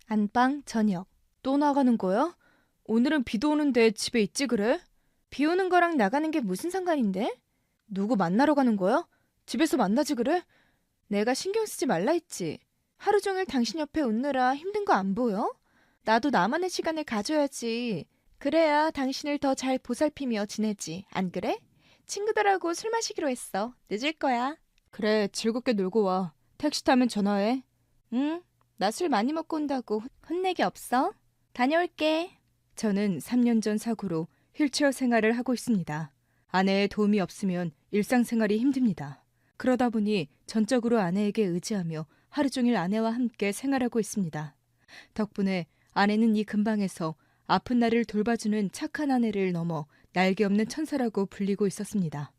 안방 저녁. 또 나가는 거야? 오늘은 비도 오는데 집에 있지 그래? 비 오는 거랑 나가는 게 무슨 상관인데? 누구 만나러 가는 거야? 집에서 만나지 그래? 내가 신경 쓰지 말라 했지. 하루 종일 당신 옆에 웃느라 힘든 거 안 보여? 나도 나만의 시간을 가져야지. 그래야 당신을 더 잘 보살피며 지내지. 안 그래? 친구들하고 술 마시기로 했어. 늦을 거야. 그래, 즐겁게 놀고 와. 택시 타면 전화해. 응? 나 술 많이 먹고 온다고 혼내기 없어? 다녀올게. 저는 3년 전 사고로 휠체어 생활을 하고 있습니다. 아내의 도움이 없으면 일상생활이 힘듭니다. 그러다 보니 전적으로 아내에게 의지하며 하루 종일 아내와 함께 생활하고 있습니다. 덕분에 아내는 이 근방에서 아픈 나를 돌봐주는 착한 아내를 넘어 날개 없는 천사라고 불리고 있었습니다.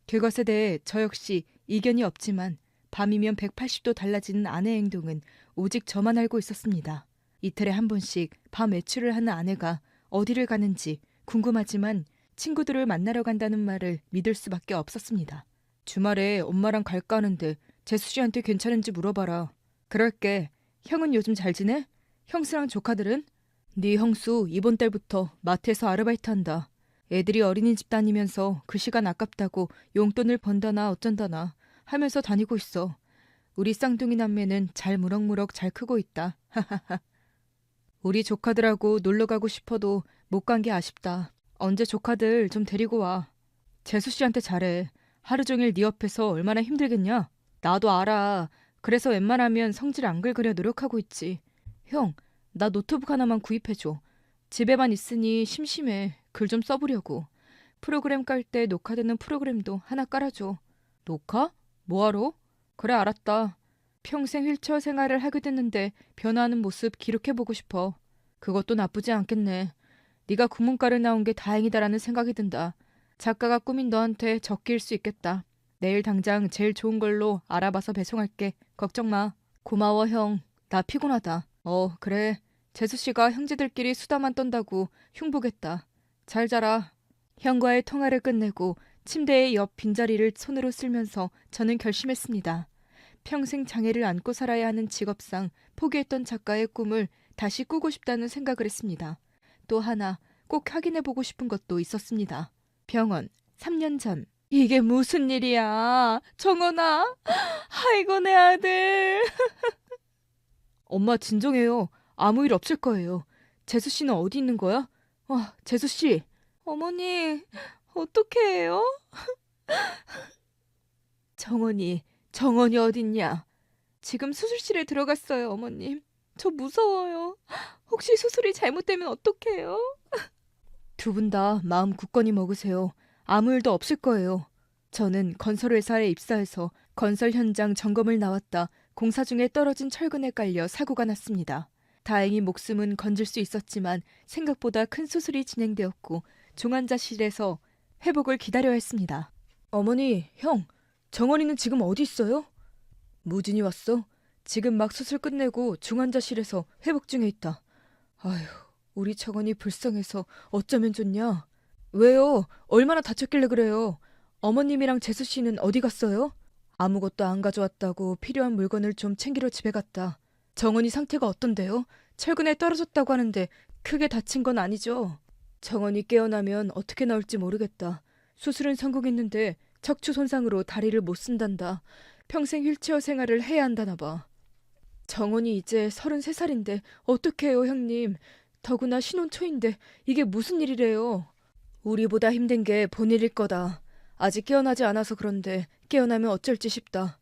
그것에 대해 저 역시 이견이 없지만 밤이면 180도 달라지는 아내의 행동은 오직 저만 알고 있었습니다. 이틀에 한 번씩 밤 외출을 하는 아내가 어디를 가는지 궁금하지만 친구들을 만나러 간다는 말을 믿을 수밖에 없었습니다. 주말에 엄마랑 갈까 하는데 재수 씨한테 괜찮은지 물어봐라. 그럴게. 형은 요즘 잘 지내? 형수랑 조카들은? 네 형수 이번 달부터 마트에서 아르바이트 한다. 애들이 어린이집 다니면서 그 시간 아깝다고 용돈을 번다나 어쩐다나 하면서 다니고 있어. 우리 쌍둥이 남매는 잘 무럭무럭 잘 크고 있다. 우리 조카들하고 놀러 가고 싶어도 못 간 게 아쉽다. 언제 조카들 좀 데리고 와. 재수 씨한테 잘해. 하루 종일 네 옆에서 얼마나 힘들겠냐? 나도 알아. 그래서 웬만하면 성질 안 긁으려 노력하고 있지. 형, 나 노트북 하나만 구입해줘. 집에만 있으니 심심해. 글 좀 써보려고. 프로그램 깔 때 녹화되는 프로그램도 하나 깔아줘. 녹화? 뭐하러? 그래, 알았다. 평생 휠체어 생활을 하게 됐는데 변화하는 모습 기록해보고 싶어. 그것도 나쁘지 않겠네. 네가 국문과를 나온 게 다행이다라는 생각이 든다. 작가가 꾸민 너한테 적기일 수 있겠다. 내일 당장 제일 좋은 걸로 알아봐서 배송할게. 걱정 마. 고마워, 형. 나 피곤하다. 그래. 재수 씨가 형제들끼리 수다만 떤다고 흉보겠다. 잘 자라. 형과의 통화를 끝내고 침대의 옆 빈자리를 손으로 쓸면서 저는 결심했습니다. 평생 장애를 안고 살아야 하는 직업상 포기했던 작가의 꿈을 다시 꾸고 싶다는 생각을 했습니다. 또 하나 꼭 확인해보고 싶은 것도 있었습니다. 병원, 3년 전. 이게 무슨 일이야? 정원아, 아이고 내 아들. 엄마 진정해요. 아무 일 없을 거예요. 재수 씨는 어디 있는 거야? 재수 씨. 어머니, 어떻게 해요? 정원이 어딨냐? 지금 수술실에 들어갔어요, 어머님. 저 무서워요. 혹시 수술이 잘못되면 어떡해요? 두 분 다 마음 굳건히 먹으세요. 아무 일도 없을 거예요. 저는 건설회사에 입사해서 건설 현장 점검을 나왔다 공사 중에 떨어진 철근에 깔려 사고가 났습니다. 다행히 목숨은 건질 수 있었지만 생각보다 큰 수술이 진행되었고 중환자실에서 회복을 기다려야 했습니다. 어머니, 형, 정원이는 지금 어디 있어요? 무진이 왔어? 지금 막 수술 끝내고 중환자실에서 회복 중에 있다. 아휴, 우리 정원이 불쌍해서 어쩌면 좋냐? 왜요? 얼마나 다쳤길래 그래요? 어머님이랑 재수 씨는 어디 갔어요? 아무것도 안 가져왔다고 필요한 물건을 좀 챙기러 집에 갔다. 정원이 상태가 어떤데요? 철근에 떨어졌다고 하는데 크게 다친 건 아니죠? 정원이 깨어나면 어떻게 나올지 모르겠다. 수술은 성공했는데 척추 손상으로 다리를 못 쓴단다. 평생 휠체어 생활을 해야 한다나 봐. 정원이 이제 33살인데 어떡 해요, 형님. 더구나 신혼 초인데 이게 무슨 일이래요. 우리보다 힘든 게 본일일 거다. 아직 깨어나지 않아서 그런데 깨어나면 어쩔지 싶다.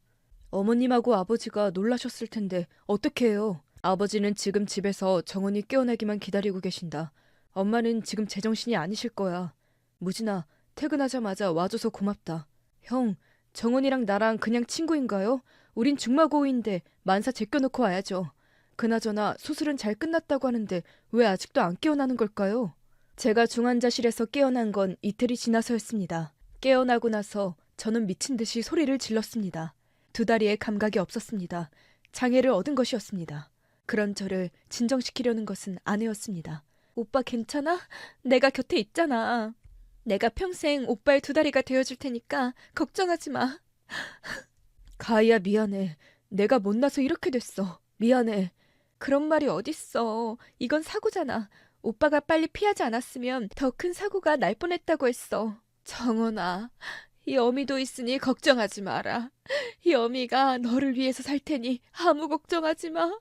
어머님하고 아버지가 놀라셨을 텐데 어떡 해요. 아버지는 지금 집에서 정원이 깨어나기만 기다리고 계신다. 엄마는 지금 제정신이 아니실 거야. 무진아, 퇴근하자마자 와줘서 고맙다. 형, 정원이랑 나랑 그냥 친구인가요? 우린 중마고우인데 만사 제껴놓고 와야죠. 그나저나 수술은 잘 끝났다고 하는데 왜 아직도 안 깨어나는 걸까요? 제가 중환자실에서 깨어난 건 이틀이 지나서였습니다. 깨어나고 나서 저는 미친 듯이 소리를 질렀습니다. 두 다리에 감각이 없었습니다. 장애를 얻은 것이었습니다. 그런 저를 진정시키려는 것은 아내였습니다. 오빠 괜찮아? 내가 곁에 있잖아. 내가 평생 오빠의 두 다리가 되어줄 테니까 걱정하지 마. 가희야 미안해. 내가 못나서 이렇게 됐어. 미안해. 그런 말이 어딨어. 이건 사고잖아. 오빠가 빨리 피하지 않았으면 더 큰 사고가 날 뻔했다고 했어. 정원아, 이 어미도 있으니 걱정하지 마라. 이 어미가 너를 위해서 살 테니 아무 걱정하지 마.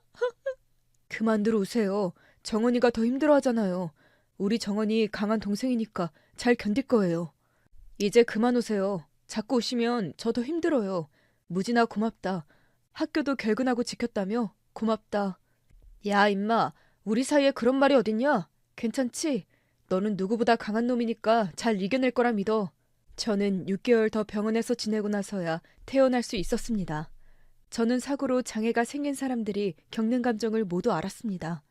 그만들 우세요. 정원이가 더 힘들어하잖아요. 우리 정원이 강한 동생이니까 잘 견딜 거예요. 이제 그만 오세요. 자꾸 오시면 저 더 힘들어요. 무진아 고맙다. 학교도 결근하고 지켰다며? 고맙다. 야, 임마. 우리 사이에 그런 말이 어딨냐? 괜찮지? 너는 누구보다 강한 놈이니까 잘 이겨낼 거라 믿어. 저는 6개월 더 병원에서 지내고 나서야 태어날 수 있었습니다. 저는 사고로 장애가 생긴 사람들이 겪는 감정을 모두 알았습니다.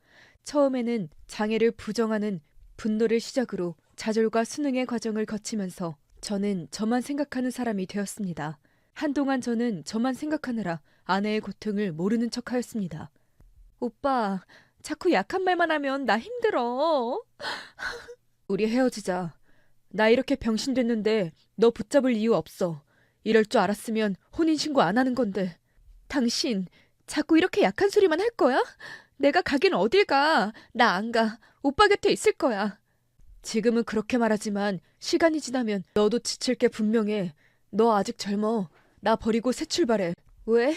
처음에는 장애를 부정하는 분노를 시작으로 좌절과 수능의 과정을 거치면서 저는 저만 생각하는 사람이 되었습니다. 한동안 저는 저만 생각하느라 아내의 고통을 모르는 척하였습니다. 오빠, 자꾸 약한 말만 하면 나 힘들어. 우리 헤어지자. 나 이렇게 병신됐는데 너 붙잡을 이유 없어. 이럴 줄 알았으면 혼인신고 안 하는 건데. 당신 자꾸 이렇게 약한 소리만 할 거야? 내가 가긴 어딜 가. 나 안 가. 오빠 곁에 있을 거야. 지금은 그렇게 말하지만 시간이 지나면 너도 지칠 게 분명해. 너 아직 젊어. 나 버리고 새 출발해. 왜?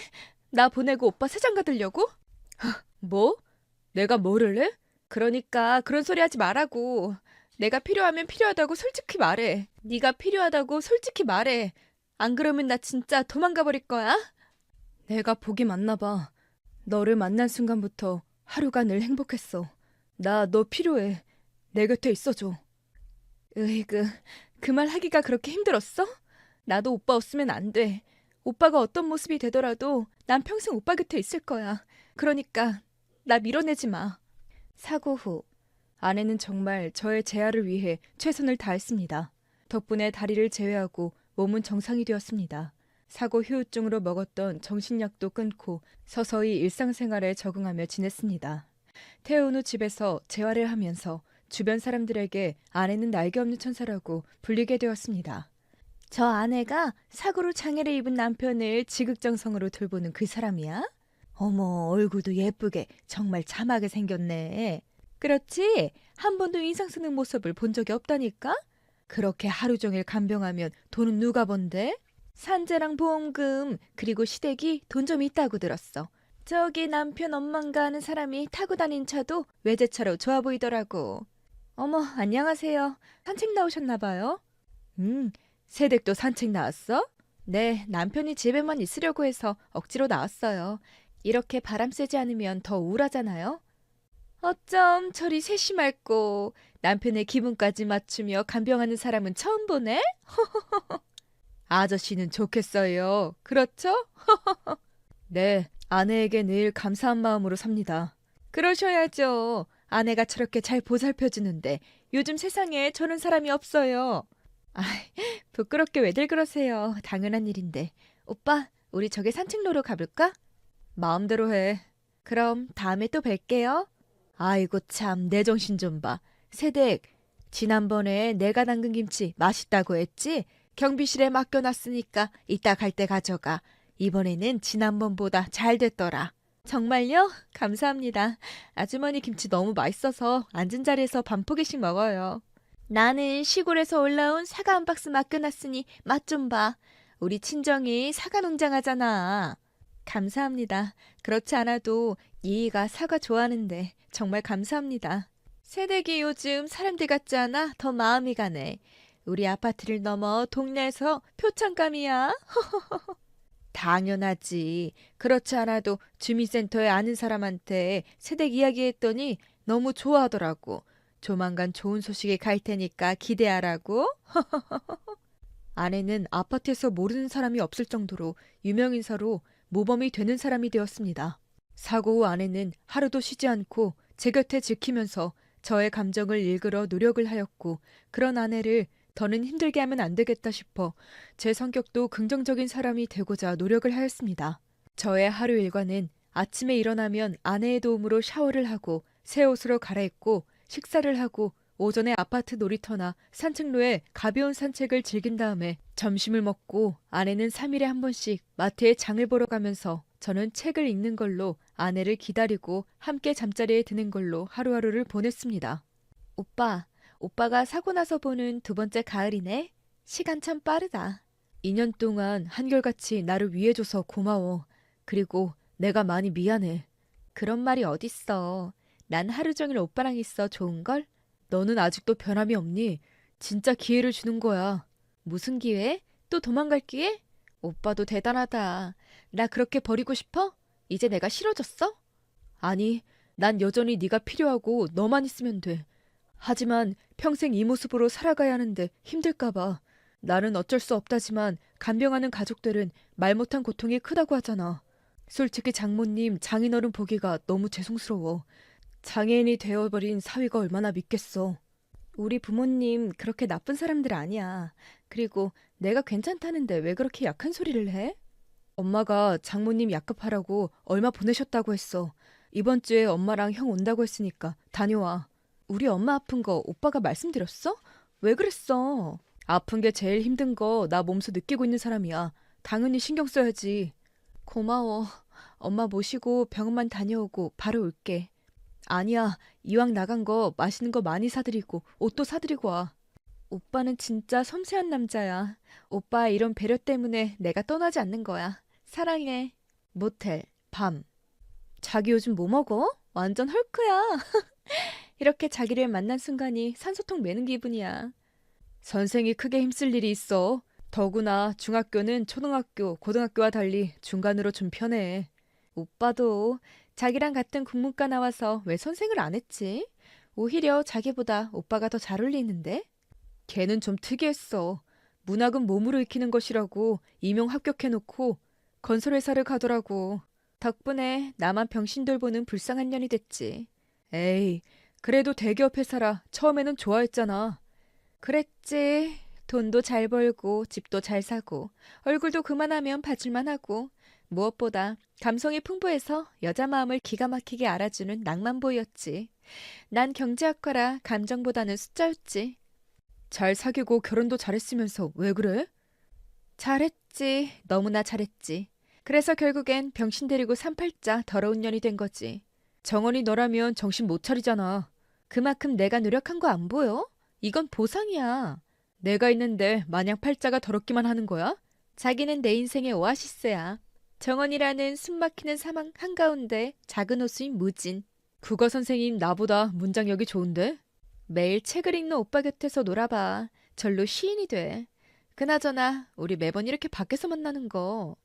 나 보내고 오빠 새장 가들려고? 뭐? 내가 뭐를 해? 그러니까 그런 소리 하지 말라고. 내가 필요하면 필요하다고 솔직히 말해. 네가 필요하다고 솔직히 말해. 안 그러면 나 진짜 도망가 버릴 거야. 내가 복이 많나 봐. 너를 만난 순간부터 하루가 늘 행복했어. 나 너 필요해. 내 곁에 있어줘. 으이그, 그 말 하기가 그렇게 힘들었어? 나도 오빠 없으면 안 돼. 오빠가 어떤 모습이 되더라도 난 평생 오빠 곁에 있을 거야. 그러니까 나 밀어내지 마. 사고 후 아내는 정말 저의 재활을 위해 최선을 다했습니다. 덕분에 다리를 제외하고 몸은 정상이 되었습니다. 사고 후유증으로 먹었던 정신약도 끊고 서서히 일상생활에 적응하며 지냈습니다. 퇴원 후 집에서 재활을 하면서 주변 사람들에게 아내는 날개 없는 천사라고 불리게 되었습니다. 저 아내가 사고로 장애를 입은 남편을 지극정성으로 돌보는 그 사람이야? 어머, 얼굴도 예쁘게 정말 참하게 생겼네. 그렇지? 한 번도 인상 쓰는 모습을 본 적이 없다니까? 그렇게 하루 종일 간병하면 돈은 누가 번대? 산재랑 보험금 그리고 시댁이 돈 좀 있다고 들었어. 저기 남편 엄만가 하는 사람이 타고 다닌 차도 외제차로 좋아 보이더라고. 어머, 안녕하세요. 산책 나오셨나 봐요? 새댁도 산책 나왔어? 네, 남편이 집에만 있으려고 해서 억지로 나왔어요. 이렇게 바람 쐬지 않으면 더 우울하잖아요. 어쩜 저리 세심할꼬. 남편의 기분까지 맞추며 간병하는 사람은 처음 보네? 아저씨는 좋겠어요. 그렇죠? 네, 아내에게 늘 감사한 마음으로 삽니다. 그러셔야죠. 아내가 저렇게 잘 보살펴주는데 요즘 세상에 저런 사람이 없어요. 아이, 부끄럽게 왜들 그러세요. 당연한 일인데. 오빠, 우리 저기 산책로로 가볼까? 마음대로 해. 그럼 다음에 또 뵐게요. 아이고 참, 내 정신 좀 봐. 새댁, 지난번에 내가 담근 김치 맛있다고 했지? 경비실에 맡겨놨으니까 이따 갈 때 가져가. 이번에는 지난번보다 잘 됐더라. 정말요? 감사합니다. 아주머니 김치 너무 맛있어서 앉은 자리에서 반포기씩 먹어요. 나는 시골에서 올라온 사과 한 박스 맡겨놨으니 맛 좀 봐. 우리 친정이 사과 농장 하잖아. 감사합니다. 그렇지 않아도 이이가 사과 좋아하는데 정말 감사합니다. 새댁이 요즘 사람들 같지 않아 더 마음이 가네. 우리 아파트를 넘어 동네에서 표창감이야. 당연하지. 그렇지 않아도 주민센터에 아는 사람한테 새댁 이야기했더니 너무 좋아하더라고. 조만간 좋은 소식이 갈 테니까 기대하라고. 아내는 아파트에서 모르는 사람이 없을 정도로 유명인사로 모범이 되는 사람이 되었습니다. 사고 후 아내는 하루도 쉬지 않고 제 곁에 지키면서 저의 감정을 일그러 노력을 하였고, 그런 아내를 더는 힘들게 하면 안 되겠다 싶어 제 성격도 긍정적인 사람이 되고자 노력을 하였습니다. 저의 하루 일과는 아침에 일어나면 아내의 도움으로 샤워를 하고 새 옷으로 갈아입고 식사를 하고 오전에 아파트 놀이터나 산책로에 가벼운 산책을 즐긴 다음에 점심을 먹고 아내는 3일에 한 번씩 마트에 장을 보러 가면서 저는 책을 읽는 걸로 아내를 기다리고 함께 잠자리에 드는 걸로 하루하루를 보냈습니다. 오빠가 사고 나서 보는 두 번째 가을이네. 시간 참 빠르다. 2년 동안 한결같이 나를 위해줘서 고마워. 그리고 내가 많이 미안해. 그런 말이 어딨어. 난 하루 종일 오빠랑 있어 좋은걸? 너는 아직도 변함이 없니? 진짜 기회를 주는 거야. 무슨 기회? 또 도망갈 기회? 오빠도 대단하다. 나 그렇게 버리고 싶어? 이제 내가 싫어졌어? 아니, 난 여전히 네가 필요하고 너만 있으면 돼. 하지만 평생 이 모습으로 살아가야 하는데 힘들까 봐. 나는 어쩔 수 없다지만 간병하는 가족들은 말 못한 고통이 크다고 하잖아. 솔직히 장모님, 장인어른 보기가 너무 죄송스러워. 장애인이 되어버린 사위가 얼마나 믿겠어. 우리 부모님 그렇게 나쁜 사람들 아니야. 그리고 내가 괜찮다는데 왜 그렇게 약한 소리를 해? 엄마가 장모님 약급하라고 얼마 보내셨다고 했어. 이번 주에 엄마랑 형 온다고 했으니까 다녀와. 우리 엄마 아픈 거 오빠가 말씀드렸어? 왜 그랬어? 아픈 게 제일 힘든 거 나 몸소 느끼고 있는 사람이야. 당연히 신경 써야지. 고마워. 엄마 모시고 병원만 다녀오고 바로 올게. 아니야. 이왕 나간 거 맛있는 거 많이 사드리고 옷도 사드리고 와. 오빠는 진짜 섬세한 남자야. 오빠 이런 배려 때문에 내가 떠나지 않는 거야. 사랑해. 모텔, 밤. 자기 요즘 뭐 먹어? 완전 헐크야. 이렇게 자기를 만난 순간이 산소통 매는 기분이야. 선생이 크게 힘쓸 일이 있어. 더구나 중학교는 초등학교, 고등학교와 달리 중간으로 좀 편해. 오빠도 자기랑 같은 국문과 나와서 왜 선생을 안 했지? 오히려 자기보다 오빠가 더 잘 어울리는데? 걔는 좀 특이했어. 문학은 몸으로 익히는 것이라고 임용 합격해놓고 건설회사를 가더라고. 덕분에 나만 병신 돌보는 불쌍한 년이 됐지. 에이, 그래도 대기업 회사라 처음에는 좋아했잖아. 그랬지. 돈도 잘 벌고 집도 잘 사고 얼굴도 그만하면 봐줄만 하고 무엇보다 감성이 풍부해서 여자 마음을 기가 막히게 알아주는 낭만보이였지. 난 경제학과라 감정보다는 숫자였지. 잘 사귀고 결혼도 잘했으면서 왜 그래? 잘했지. 너무나 잘했지. 그래서 결국엔 병신 데리고 38자 더러운 년이 된 거지. 정원이 너라면 정신 못 차리잖아. 그만큼 내가 노력한 거 안 보여? 이건 보상이야. 내가 있는데 마냥 팔자가 더럽기만 하는 거야? 자기는 내 인생의 오아시스야. 정원이라는 숨막히는 사막 한가운데 작은 호수인 무진. 국어 선생님 나보다 문장력이 좋은데? 매일 책을 읽는 오빠 곁에서 놀아봐. 절로 시인이 돼. 그나저나 우리 매번 이렇게 밖에서 만나는 거.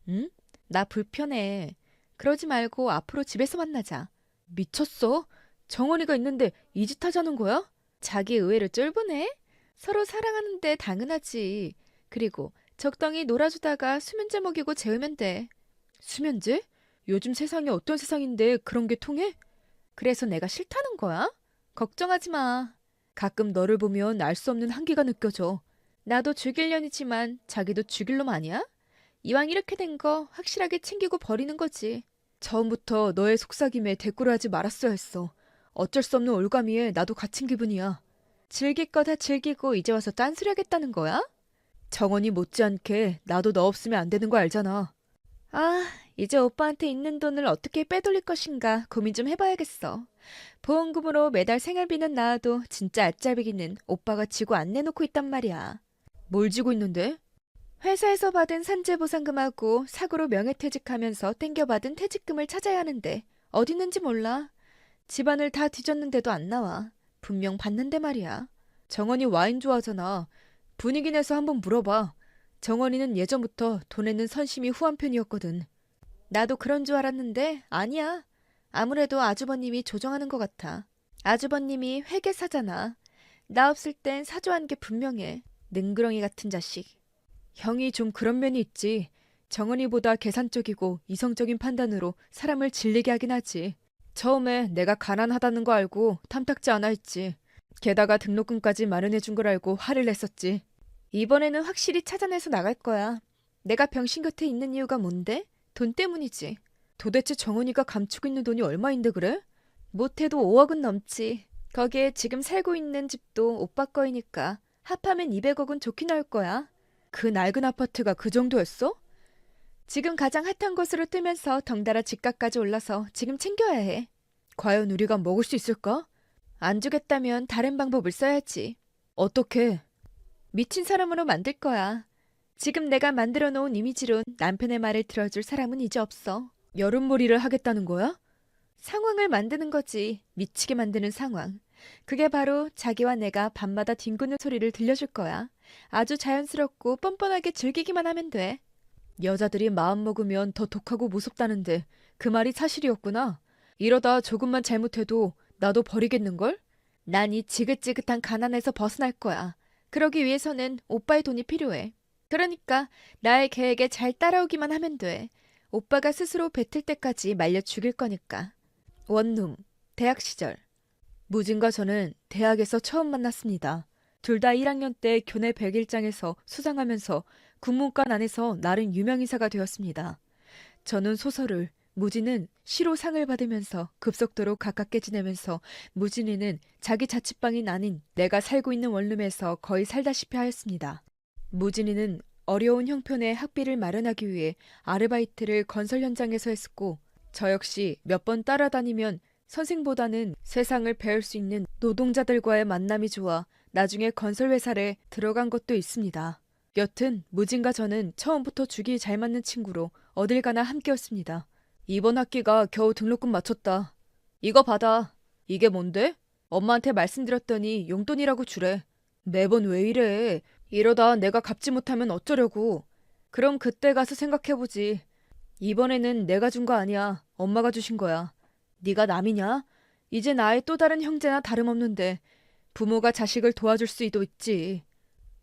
응? 나 불편해. 그러지 말고 앞으로 집에서 만나자. 미쳤어? 정원이가 있는데 이 짓 하자는 거야? 자기 의외로 쫄보네? 서로 사랑하는데 당연하지. 그리고 적당히 놀아주다가 수면제 먹이고 재우면 돼. 수면제? 요즘 세상이 어떤 세상인데 그런 게 통해? 그래서 내가 싫다는 거야? 걱정하지 마. 가끔 너를 보면 알 수 없는 한계가 느껴져. 나도 죽일 년이지만 자기도 죽일 놈 아니야? 이왕 이렇게 된 거 확실하게 챙기고 버리는 거지. 처음부터 너의 속삭임에 대꾸를 하지 말았어야 했어. 어쩔 수 없는 올가미에 나도 갇힌 기분이야. 즐길 거 다 즐기고 이제 와서 딴소리 하겠다는 거야? 정원이 못지않게 나도 너 없으면 안 되는 거 알잖아. 아, 이제 오빠한테 있는 돈을 어떻게 빼돌릴 것인가 고민 좀 해봐야겠어. 보험금으로 매달 생활비는 나와도 진짜 아짜비기는 오빠가 지고 안 내놓고 있단 말이야. 뭘 지고 있는데? 회사에서 받은 산재보상금하고 사고로 명예퇴직하면서 땡겨받은 퇴직금을 찾아야 하는데 어디 있는지 몰라. 집안을 다 뒤졌는데도 안 나와. 분명 받는데 말이야. 정원이 와인 좋아하잖아. 분위기 내서 한번 물어봐. 정원이는 예전부터 돈에는 선심이 후한 편이었거든. 나도 그런 줄 알았는데 아니야. 아무래도 아주버님이 조정하는 것 같아. 아주버님이 회계사잖아. 나 없을 땐 사조한 게 분명해. 능그렁이 같은 자식. 형이 좀 그런 면이 있지. 정원이보다 계산적이고 이성적인 판단으로 사람을 질리게 하긴 하지. 처음에 내가 가난하다는 거 알고 탐탁지 않아 했지. 게다가 등록금까지 마련해 준 걸 알고 화를 냈었지. 이번에는 확실히 찾아내서 나갈 거야. 내가 병신 곁에 있는 이유가 뭔데? 돈 때문이지. 도대체 정원이가 감추고 있는 돈이 얼마인데 그래? 못해도 5억은 넘지. 거기에 지금 살고 있는 집도 오빠 거이니까 합하면 200억은 좋게 나올 거야. 그 낡은 아파트가 그 정도였어? 지금 가장 핫한 곳으로 뜨면서 덩달아 집값까지 올라서 지금 챙겨야 해. 과연 우리가 먹을 수 있을까? 안 주겠다면 다른 방법을 써야지. 어떻게? 미친 사람으로 만들 거야. 지금 내가 만들어 놓은 이미지론 남편의 말을 들어줄 사람은 이제 없어. 여름몰이를 하겠다는 거야? 상황을 만드는 거지. 미치게 만드는 상황. 그게 바로 자기와 내가 밤마다 뒹구는 소리를 들려줄 거야. 아주 자연스럽고 뻔뻔하게 즐기기만 하면 돼. 여자들이 마음 먹으면 더 독하고 무섭다는데 그 말이 사실이었구나. 이러다 조금만 잘못해도 나도 버리겠는걸? 난 이 지긋지긋한 가난에서 벗어날 거야. 그러기 위해서는 오빠의 돈이 필요해. 그러니까 나의 계획에 잘 따라오기만 하면 돼. 오빠가 스스로 뱉을 때까지 말려 죽일 거니까. 원룸, 대학 시절. 무진과 저는 대학에서 처음 만났습니다. 둘 다 1학년 때 교내 100일장에서 수상하면서 국문관 안에서 나름 유명인사가 되었습니다. 저는 소설을, 무진은 시로 상을 받으면서 급속도로 가깝게 지내면서 무진이는 자기 자취방인 아닌 내가 살고 있는 원룸에서 거의 살다시피 하였습니다. 무진이는 어려운 형편의 학비를 마련하기 위해 아르바이트를 건설 현장에서 했었고 저 역시 몇 번 따라다니면 선생보다는 세상을 배울 수 있는 노동자들과의 만남이 좋아 나중에 건설회사에 들어간 것도 있습니다. 여튼 무진과 저는 처음부터 죽이 잘 맞는 친구로 어딜 가나 함께였습니다. 이번 학기가 겨우 등록금 마쳤다. 이거 받아. 이게 뭔데? 엄마한테 말씀드렸더니 용돈이라고 주래. 매번 왜 이래? 이러다 내가 갚지 못하면 어쩌려고. 그럼 그때 가서 생각해보지. 이번에는 내가 준 거 아니야. 엄마가 주신 거야. 네가 남이냐? 이제 나의 또 다른 형제나 다름없는데 부모가 자식을 도와줄 수도 있지.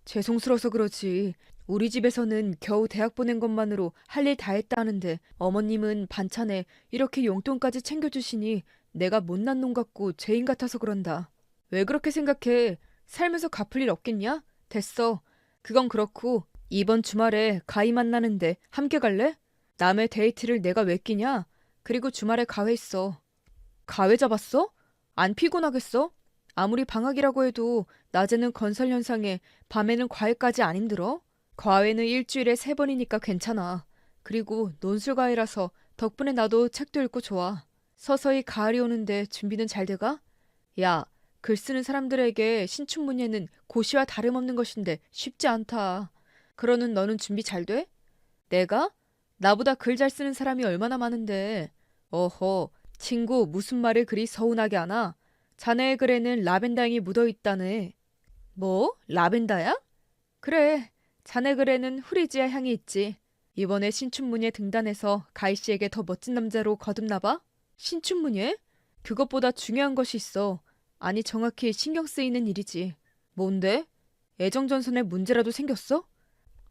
죄송스러워서 그러지. 우리 집에서는 겨우 대학 보낸 것만으로 할 일 다 했다 하는데 어머님은 반찬에 이렇게 용돈까지 챙겨주시니 내가 못난 놈 같고 죄인 같아서 그런다. 왜 그렇게 생각해? 살면서 갚을 일 없겠냐? 됐어. 그건 그렇고 이번 주말에 가희 만나는데 함께 갈래? 남의 데이트를 내가 왜 끼냐? 그리고 주말에 가회 있어. 가회 잡았어? 안 피곤하겠어? 아무리 방학이라고 해도 낮에는 건설 현상에 밤에는 과외까지 안 힘들어? 과외는 일주일에 3번이니까 괜찮아. 그리고 논술과외라서 덕분에 나도 책도 읽고 좋아. 서서히 가을이 오는데 준비는 잘 돼가? 야, 글 쓰는 사람들에게 신춘문예는 고시와 다름없는 것인데 쉽지 않다. 그러는 너는 준비 잘 돼? 내가? 나보다 글 잘 쓰는 사람이 얼마나 많은데. 어허, 친구 무슨 말을 그리 서운하게 하나? 자네의 글에는 라벤더 향이 묻어있다네. 뭐? 라벤더야? 그래, 자네 글에는 후리지아 향이 있지. 이번에 신춘문예 등단해서 가희 씨에게 더 멋진 남자로 거듭나봐? 신춘문예? 그것보다 중요한 것이 있어. 아니 정확히 신경 쓰이는 일이지. 뭔데? 애정전선에 문제라도 생겼어?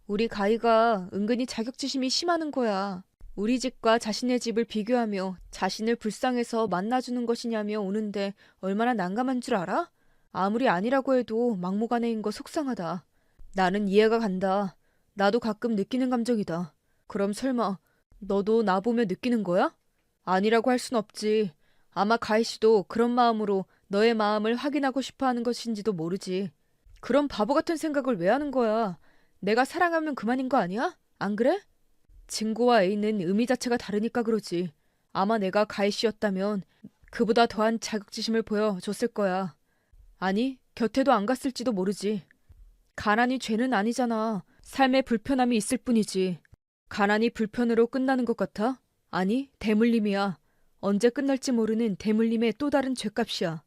우리 가희가 은근히 자격지심이 심하는 거야. 우리 집과 자신의 집을 비교하며 자신을 불쌍해서 만나주는 것이냐며 오는데 얼마나 난감한 줄 알아? 아무리 아니라고 해도 막무가내인 거 속상하다. 나는 이해가 간다. 나도 가끔 느끼는 감정이다. 그럼 설마 너도 나 보며 느끼는 거야? 아니라고 할 순 없지. 아마 가희 씨도 그런 마음으로 너의 마음을 확인하고 싶어 하는 것인지도 모르지. 그런 바보 같은 생각을 왜 하는 거야? 내가 사랑하면 그만인 거 아니야? 안 그래? 친구와 애인은 의미 자체가 다르니까 그러지. 아마 내가 가희 씨였다면 그보다 더한 자격지심을 보여줬을 거야. 아니, 곁에도 안 갔을지도 모르지. 가난이 죄는 아니잖아. 삶에 불편함이 있을 뿐이지. 가난이 불편으로 끝나는 것 같아? 아니, 대물림이야. 언제 끝날지 모르는 대물림의 또 다른 죗값이야.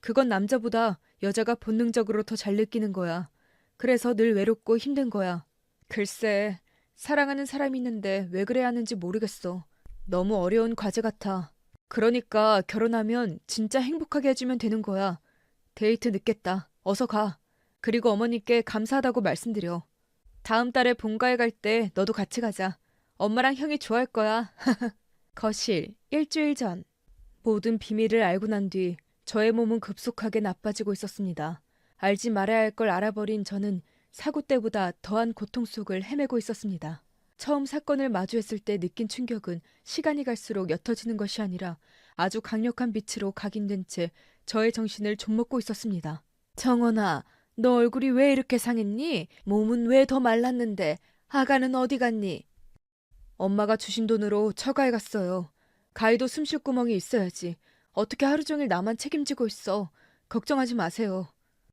그건 남자보다 여자가 본능적으로 더 잘 느끼는 거야. 그래서 늘 외롭고 힘든 거야. 글쎄, 사랑하는 사람이 있는데 왜 그래야 하는지 모르겠어. 너무 어려운 과제 같아. 그러니까 결혼하면 진짜 행복하게 해주면 되는 거야. 데이트 늦겠다. 어서 가. 그리고 어머니께 감사하다고 말씀드려. 다음 달에 본가에 갈 때 너도 같이 가자. 엄마랑 형이 좋아할 거야. 거실, 일주일 전. 모든 비밀을 알고 난 뒤 저의 몸은 급속하게 나빠지고 있었습니다. 알지 말아야 할 걸 알아버린 저는 사고 때보다 더한 고통 속을 헤매고 있었습니다. 처음 사건을 마주했을 때 느낀 충격은 시간이 갈수록 옅어지는 것이 아니라 아주 강력한 빛으로 각인된 채 저의 정신을 좀먹고 있었습니다. 정원아, 너 얼굴이 왜 이렇게 상했니? 몸은 왜 더 말랐는데? 아가는 어디 갔니? 엄마가 주신 돈으로 처가에 갔어요. 가희도 숨 쉴 구멍이 있어야지. 어떻게 하루 종일 나만 책임지고 있어. 걱정하지 마세요.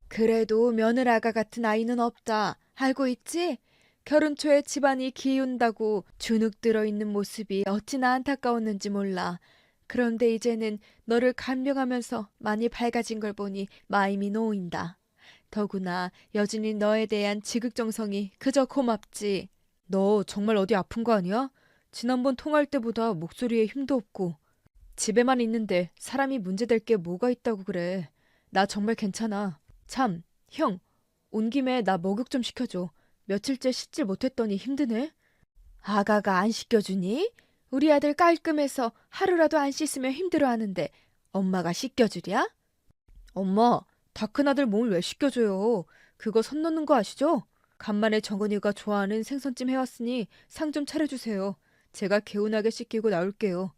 그래도 며느라가 같은 아이는 없다. 알고 있지? 결혼 초에 집안이 기운다고 주눅 들어있는 모습이 어찌나 안타까웠는지 몰라. 그런데 이제는 너를 간병하면서 많이 밝아진 걸 보니 마음이 놓인다. 더구나 여진이 너에 대한 지극정성이 그저 고맙지. 너 정말 어디 아픈 거 아니야? 지난번 통화할 때보다 목소리에 힘도 없고. 집에만 있는데 사람이 문제될 게 뭐가 있다고 그래. 나 정말 괜찮아. 참, 형, 온 김에 나 목욕 좀 시켜줘. 며칠째 씻질 못했더니 힘드네. 아가가 안 씻겨주니? 우리 아들 깔끔해서 하루라도 안 씻으면 힘들어하는데 엄마가 씻겨주랴? 엄마, 다 큰 아들 몸을 왜 씻겨줘요? 그거 선 넘는 거 아시죠? 간만에 정은이가 좋아하는 생선찜 해왔으니 상 좀 차려주세요. 제가 개운하게 씻기고 나올게요.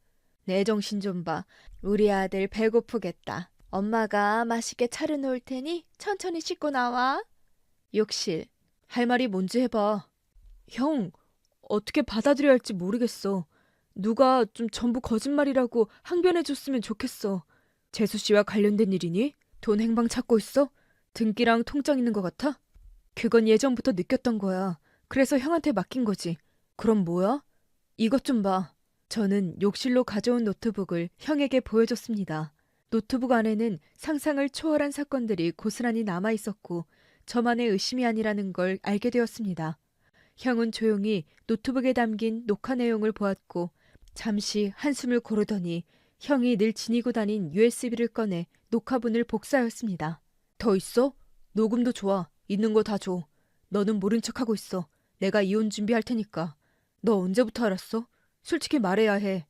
내 정신 좀 봐. 우리 아들 배고프겠다. 엄마가 맛있게 차려놓을 테니 천천히 씻고 나와. 욕실. 할 말이 뭔지 해봐. 형, 어떻게 받아들여야 할지 모르겠어. 누가 좀 전부 거짓말이라고 항변해줬으면 좋겠어. 재수 씨와 관련된 일이니? 돈 행방 찾고 있어? 등기랑 통장 있는 것 같아? 그건 예전부터 느꼈던 거야. 그래서 형한테 맡긴 거지. 그럼 뭐야? 이것 좀 봐. 저는 욕실로 가져온 노트북을 형에게 보여줬습니다. 노트북 안에는 상상을 초월한 사건들이 고스란히 남아 있었고 저만의 의심이 아니라는 걸 알게 되었습니다. 형은 조용히 노트북에 담긴 녹화 내용을 보았고 잠시 한숨을 고르더니 형이 늘 지니고 다닌 USB를 꺼내 녹화본을 복사하였습니다. 더 있어? 녹음도 좋아. 있는 거 다 줘. 너는 모른 척하고 있어. 내가 이혼 준비할 테니까. 너 언제부터 알았어? 솔직히 말해야 해.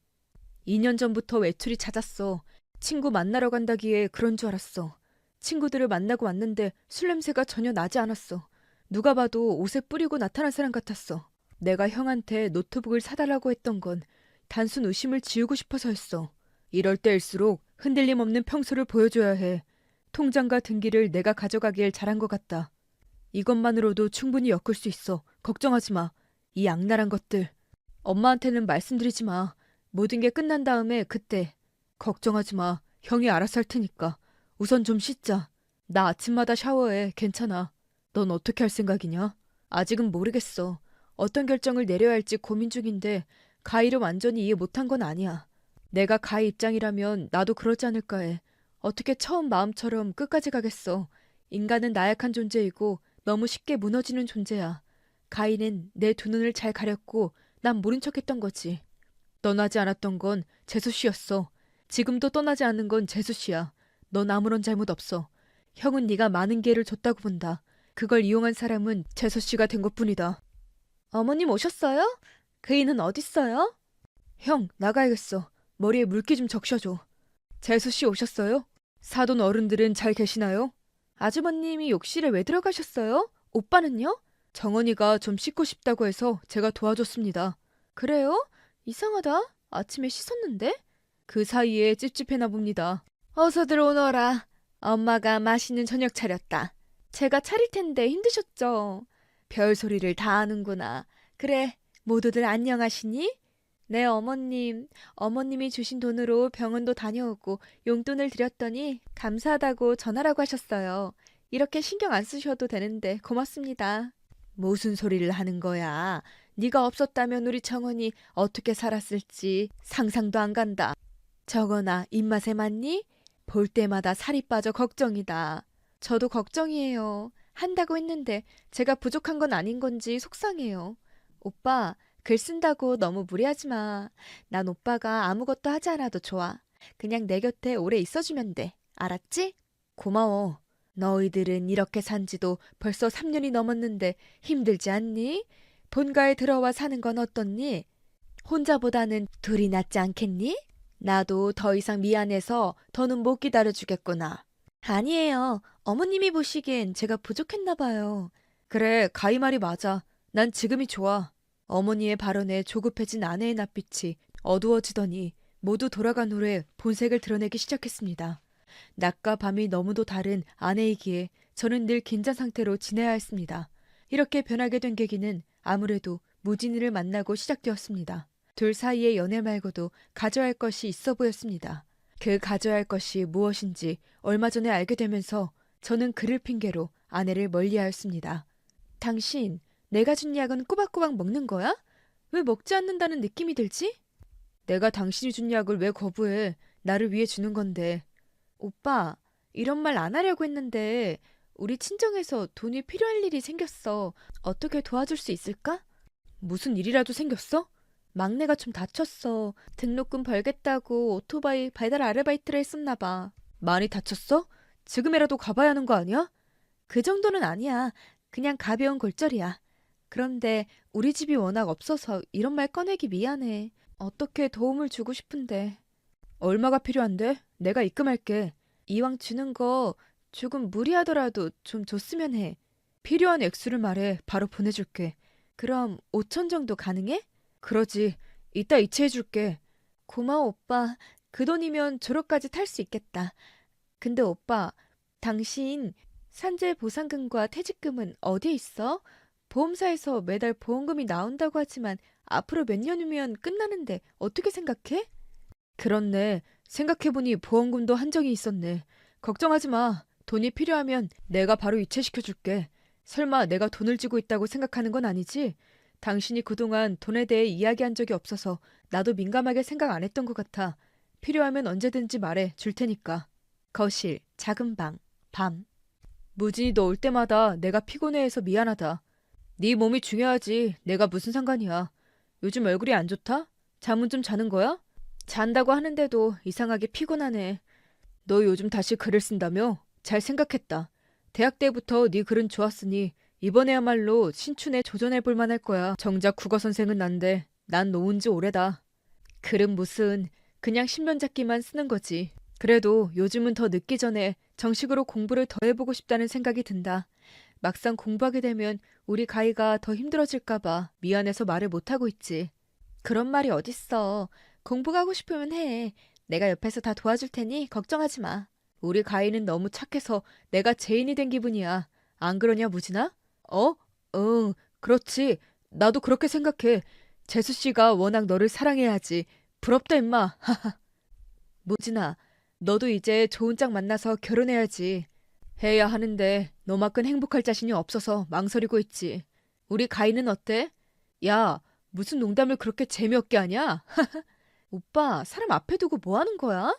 2년 전부터 외출이 잦았어. 친구 만나러 간다기에 그런 줄 알았어. 친구들을 만나고 왔는데 술 냄새가 전혀 나지 않았어. 누가 봐도 옷에 뿌리고 나타난 사람 같았어. 내가 형한테 노트북을 사달라고 했던 건 단순 의심을 지우고 싶어서였어. 이럴 때일수록 흔들림 없는 평소를 보여줘야 해. 통장과 등기를 내가 가져가길 잘한 것 같다. 이것만으로도 충분히 엮을 수 있어. 걱정하지 마. 이 악랄한 것들. 엄마한테는 말씀드리지 마. 모든 게 끝난 다음에 그때. 걱정하지 마. 형이 알아서 할 테니까. 우선 좀 씻자. 나 아침마다 샤워해. 괜찮아. 넌 어떻게 할 생각이냐? 아직은 모르겠어. 어떤 결정을 내려야 할지 고민 중인데 가희를 완전히 이해 못한 건 아니야. 내가 가희 입장이라면 나도 그러지 않을까 해. 어떻게 처음 마음처럼 끝까지 가겠어. 인간은 나약한 존재이고 너무 쉽게 무너지는 존재야. 가희는 내 두 눈을 잘 가렸고 난 모른 척했던 거지. 떠나지 않았던 건 재수 씨였어. 지금도 떠나지 않는 건 재수 씨야. 넌 아무런 잘못 없어. 형은 네가 많은 기회를 줬다고 본다. 그걸 이용한 사람은 재수 씨가 된 것뿐이다. 어머님 오셨어요? 그이는 어딨어요? 형, 나가야겠어. 머리에 물기 좀 적셔줘. 재수 씨 오셨어요? 사돈 어른들은 잘 계시나요? 아주버님이 욕실에 왜 들어가셨어요? 오빠는요? 정원이가 좀 씻고 싶다고 해서 제가 도와줬습니다. 그래요? 이상하다. 아침에 씻었는데? 그 사이에 찝찝해나 봅니다. 어서 들어오너라. 엄마가 맛있는 저녁 차렸다. 제가 차릴 텐데 힘드셨죠? 별 소리를 다 하는구나. 그래, 모두들 안녕하시니? 네, 어머님. 어머님이 주신 돈으로 병원도 다녀오고 용돈을 드렸더니 감사하다고 전화라고 하셨어요. 이렇게 신경 안 쓰셔도 되는데 고맙습니다. 무슨 소리를 하는 거야? 네가 없었다면 우리 정원이 어떻게 살았을지 상상도 안 간다. 정원아, 입맛에 맞니? 볼 때마다 살이 빠져 걱정이다. 저도 걱정이에요. 한다고 했는데 제가 부족한 건 아닌 건지 속상해요. 오빠, 글 쓴다고 너무 무리하지 마. 난 오빠가 아무것도 하지 않아도 좋아. 그냥 내 곁에 오래 있어주면 돼. 알았지? 고마워. 너희들은 이렇게 산 지도 벌써 3년이 넘었는데 힘들지 않니? 본가에 들어와 사는 건 어떻니? 혼자보다는 둘이 낫지 않겠니? 나도 더 이상 미안해서 더는 못 기다려주겠구나. 아니에요. 어머님이 보시기엔 제가 부족했나 봐요. 그래, 가희 말이 맞아. 난 지금이 좋아. 어머니의 발언에 조급해진 아내의 낯빛이 어두워지더니 모두 돌아간 후에 본색을 드러내기 시작했습니다. 낮과 밤이 너무도 다른 아내이기에 저는 늘 긴장 상태로 지내야 했습니다. 이렇게 변하게 된 계기는 아무래도 무진이를 만나고 시작되었습니다. 둘 사이의 연애 말고도 가져야 할 것이 있어 보였습니다. 그 가져야 할 것이 무엇인지 얼마 전에 알게 되면서 저는 그를 핑계로 아내를 멀리하였습니다. 당신, 내가 준 약은 꼬박꼬박 먹는 거야? 왜 먹지 않는다는 느낌이 들지? 내가 당신이 준 약을 왜 거부해? 나를 위해 주는 건데. 오빠, 이런 말 안 하려고 했는데 우리 친정에서 돈이 필요할 일이 생겼어. 어떻게 도와줄 수 있을까? 무슨 일이라도 생겼어? 막내가 좀 다쳤어. 등록금 벌겠다고 오토바이 배달 아르바이트를 했었나 봐. 많이 다쳤어? 지금이라도 가봐야 하는 거 아니야? 그 정도는 아니야. 그냥 가벼운 골절이야. 그런데 우리 집이 워낙 없어서 이런 말 꺼내기 미안해. 어떻게 도움을 주고 싶은데. 얼마가 필요한데? 내가 입금할게. 이왕 주는 거 조금 무리하더라도 좀 줬으면 해. 필요한 액수를 말해. 바로 보내줄게. 그럼 5천 정도 가능해? 그러지. 이따 이체해줄게. 고마워, 오빠. 그 돈이면 졸업까지 탈 수 있겠다. 근데 오빠, 당신 산재 보상금과 퇴직금은 어디에 있어? 보험사에서 매달 보험금이 나온다고 하지만 앞으로 몇 년 후면 끝나는데 어떻게 생각해? 그렇네. 생각해보니 보험금도 한정이 있었네. 걱정하지 마. 돈이 필요하면 내가 바로 이체시켜줄게. 설마 내가 돈을 쥐고 있다고 생각하는 건 아니지? 당신이 그동안 돈에 대해 이야기한 적이 없어서 나도 민감하게 생각 안 했던 것 같아. 필요하면 언제든지 말해. 줄 테니까. 거실, 작은 방, 밤. 무진이 너 올 때마다 내가 피곤해해서 미안하다. 네 몸이 중요하지. 내가 무슨 상관이야. 요즘 얼굴이 안 좋다? 잠은 좀 자는 거야? 잔다고 하는데도 이상하게 피곤하네. 너 요즘 다시 글을 쓴다며? 잘 생각했다. 대학 때부터 네 글은 좋았으니 이번에야말로 신춘에 도전해볼 만할 거야. 정작 국어 선생은 난데 난 놓은 지 오래다. 글은 무슨 그냥 신변잡기만 쓰는 거지. 그래도 요즘은 더 늦기 전에 정식으로 공부를 더 해보고 싶다는 생각이 든다. 막상 공부하게 되면 우리 가희가 더 힘들어질까 봐 미안해서 말을 못하고 있지. 그런 말이 어딨어. 공부가 하고 싶으면 해. 내가 옆에서 다 도와줄 테니 걱정하지 마. 우리 가희는 너무 착해서 내가 죄인이 된 기분이야. 안 그러냐, 무진아? 어? 응, 그렇지. 나도 그렇게 생각해. 재수 씨가 워낙 너를 사랑해야지. 부럽다, 임마. 무진아, 너도 이제 좋은 짝 만나서 결혼해야지. 해야 하는데 너만큼 행복할 자신이 없어서 망설이고 있지. 우리 가희는 어때? 야, 무슨 농담을 그렇게 재미없게 하냐? 오빠, 사람 앞에 두고 뭐 하는 거야?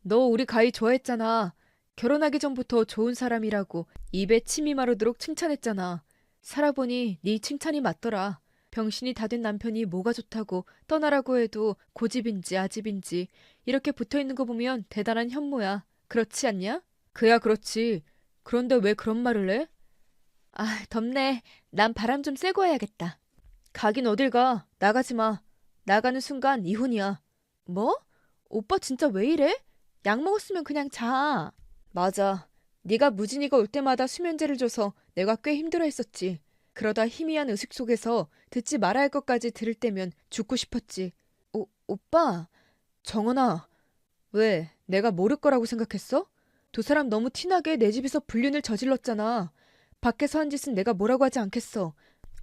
너 우리 가희 좋아했잖아. 결혼하기 전부터 좋은 사람이라고 입에 침이 마르도록 칭찬했잖아. 살아보니 네 칭찬이 맞더라. 병신이 다 된 남편이 뭐가 좋다고 떠나라고 해도 고집인지 아집인지 이렇게 붙어있는 거 보면 대단한 현모야. 그렇지 않냐? 그야 그렇지. 그런데 왜 그런 말을 해? 아, 덥네. 난 바람 좀 쐬고 와야겠다. 가긴 어딜 가. 나가지 마. 나가는 순간 이혼이야. 뭐? 오빠 진짜 왜 이래? 약 먹었으면 그냥 자. 맞아. 네가 무진이가 올 때마다 수면제를 줘서 내가 꽤 힘들어했었지. 그러다 희미한 의식 속에서 듣지 말아야 할 것까지 들을 때면 죽고 싶었지. 오빠. 정원아. 왜? 내가 모를 거라고 생각했어? 두 사람 너무 티나게 내 집에서 불륜을 저질렀잖아. 밖에서 한 짓은 내가 뭐라고 하지 않겠어.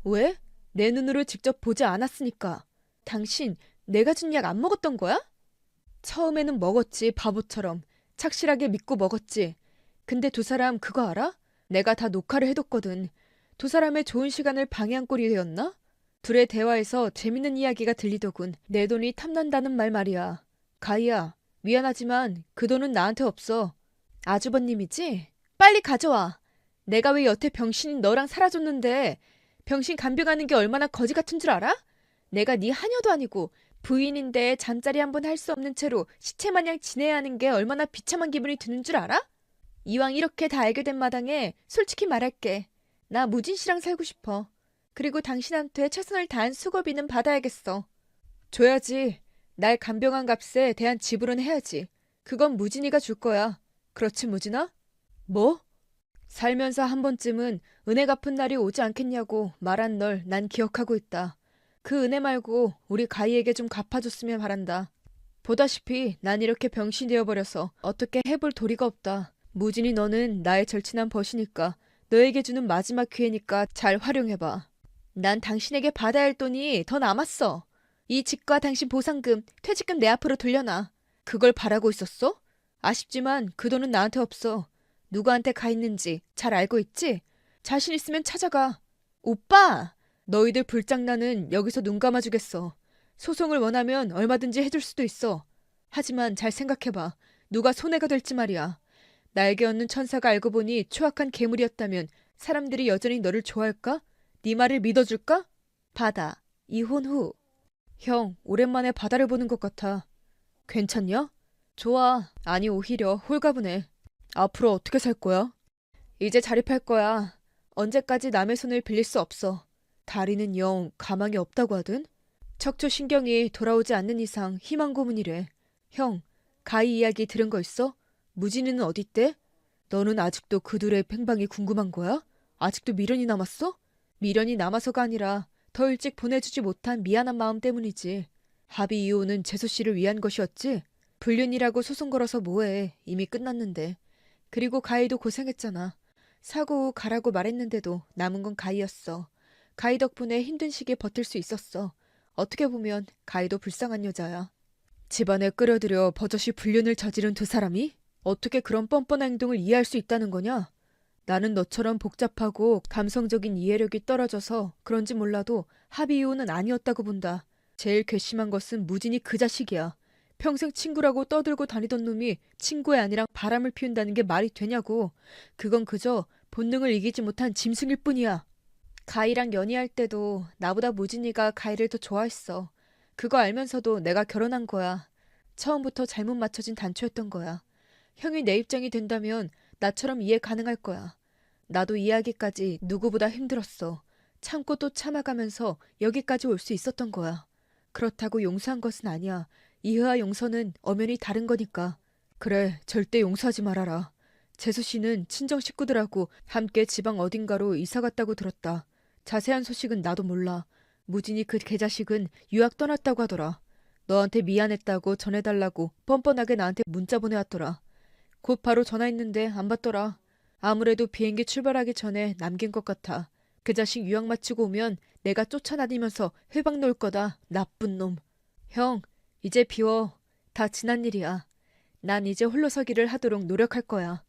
왜? 내 눈으로 직접 보지 않았으니까. 당신, 내가 준 약 안 먹었던 거야? 처음에는 먹었지, 바보처럼. 착실하게 믿고 먹었지. 근데 두 사람 그거 알아? 내가 다 녹화를 해뒀거든. 두 사람의 좋은 시간을 방해한 꼴이 되었나? 둘의 대화에서 재밌는 이야기가 들리더군. 내 돈이 탐난다는 말 말이야. 가희야, 미안하지만 그 돈은 나한테 없어. 아주버님이지? 빨리 가져와. 내가 왜 여태 병신인 너랑 살아줬는데 병신 간병하는 게 얼마나 거지 같은 줄 알아? 내가 네 하녀도 아니고 부인인데 잠자리 한 번 할 수 없는 채로 시체 마냥 지내야 하는 게 얼마나 비참한 기분이 드는 줄 알아? 이왕 이렇게 다 알게 된 마당에 솔직히 말할게. 나 무진 씨랑 살고 싶어. 그리고 당신한테 최선을 다한 수고비는 받아야겠어. 줘야지. 날 간병한 값에 대한 지불은 해야지. 그건 무진이가 줄 거야. 그렇지, 무진아? 뭐? 살면서 한 번쯤은 은혜 갚은 날이 오지 않겠냐고 말한 널 난 기억하고 있다. 그 은혜 말고 우리 가희에게 좀 갚아줬으면 바란다. 보다시피 난 이렇게 병신 되어버려서 어떻게 해볼 도리가 없다. 무진이 너는 나의 절친한 벗이니까 너에게 주는 마지막 기회니까 잘 활용해봐. 난 당신에게 받아야 할 돈이 더 남았어. 이 집과 당신 보상금, 퇴직금 내 앞으로 돌려놔. 그걸 바라고 있었어? 아쉽지만 그 돈은 나한테 없어. 누구한테 가 있는지 잘 알고 있지? 자신 있으면 찾아가. 오빠! 너희들 불장난은 여기서 눈 감아주겠어. 소송을 원하면 얼마든지 해줄 수도 있어. 하지만 잘 생각해봐. 누가 손해가 될지 말이야. 날개 없는 천사가 알고 보니 추악한 괴물이었다면 사람들이 여전히 너를 좋아할까? 네 말을 믿어줄까? 바다, 이혼 후. 형, 오랜만에 바다를 보는 것 같아. 괜찮냐? 좋아. 아니, 오히려 홀가분해. 앞으로 어떻게 살 거야? 이제 자립할 거야. 언제까지 남의 손을 빌릴 수 없어. 다리는 영 가망이 없다고 하든? 척추신경이 돌아오지 않는 이상 희망 고문이래. 형, 가희 이야기 들은 거 있어? 무진이는 어딨대? 너는 아직도 그 둘의 팽방이 궁금한 거야? 아직도 미련이 남았어? 미련이 남아서가 아니라 더 일찍 보내주지 못한 미안한 마음 때문이지. 합의 이혼은 재수 씨를 위한 것이었지? 불륜이라고 소송 걸어서 뭐해. 이미 끝났는데. 그리고 가희도 고생했잖아. 사고 후 가라고 말했는데도 남은 건 가희였어. 가희 덕분에 힘든 시기에 버틸 수 있었어. 어떻게 보면 가희도 불쌍한 여자야. 집안에 끌어들여 버젓이 불륜을 저지른 두 사람이? 어떻게 그런 뻔뻔한 행동을 이해할 수 있다는 거냐? 나는 너처럼 복잡하고 감성적인 이해력이 떨어져서 그런지 몰라도 합의 이혼은 아니었다고 본다. 제일 괘씸한 것은 무진이 그 자식이야. 평생 친구라고 떠들고 다니던 놈이 친구의 아니라 바람을 피운다는 게 말이 되냐고. 그건 그저 본능을 이기지 못한 짐승일 뿐이야. 가희랑 연애할 때도 나보다 무진이가 가희를 더 좋아했어. 그거 알면서도 내가 결혼한 거야. 처음부터 잘못 맞춰진 단초였던 거야. 형이 내 입장이 된다면 나처럼 이해 가능할 거야. 나도 이해하기까지 누구보다 힘들었어. 참고 또 참아가면서 여기까지 올 수 있었던 거야. 그렇다고 용서한 것은 아니야. 이해와 용서는 엄연히 다른 거니까. 그래, 절대 용서하지 말아라. 재수 씨는 친정 식구들하고 함께 지방 어딘가로 이사 갔다고 들었다. 자세한 소식은 나도 몰라. 무진이 그 개자식은 유학 떠났다고 하더라. 너한테 미안했다고 전해달라고 뻔뻔하게 나한테 문자 보내왔더라. 곧 바로 전화했는데 안 받더라. 아무래도 비행기 출발하기 전에 남긴 것 같아. 그 자식 유학 마치고 오면 내가 쫓아다니면서 회방 놓을 거다. 나쁜 놈. 형, 이제 비워. 다 지난 일이야. 난 이제 홀로 서기를 하도록 노력할 거야.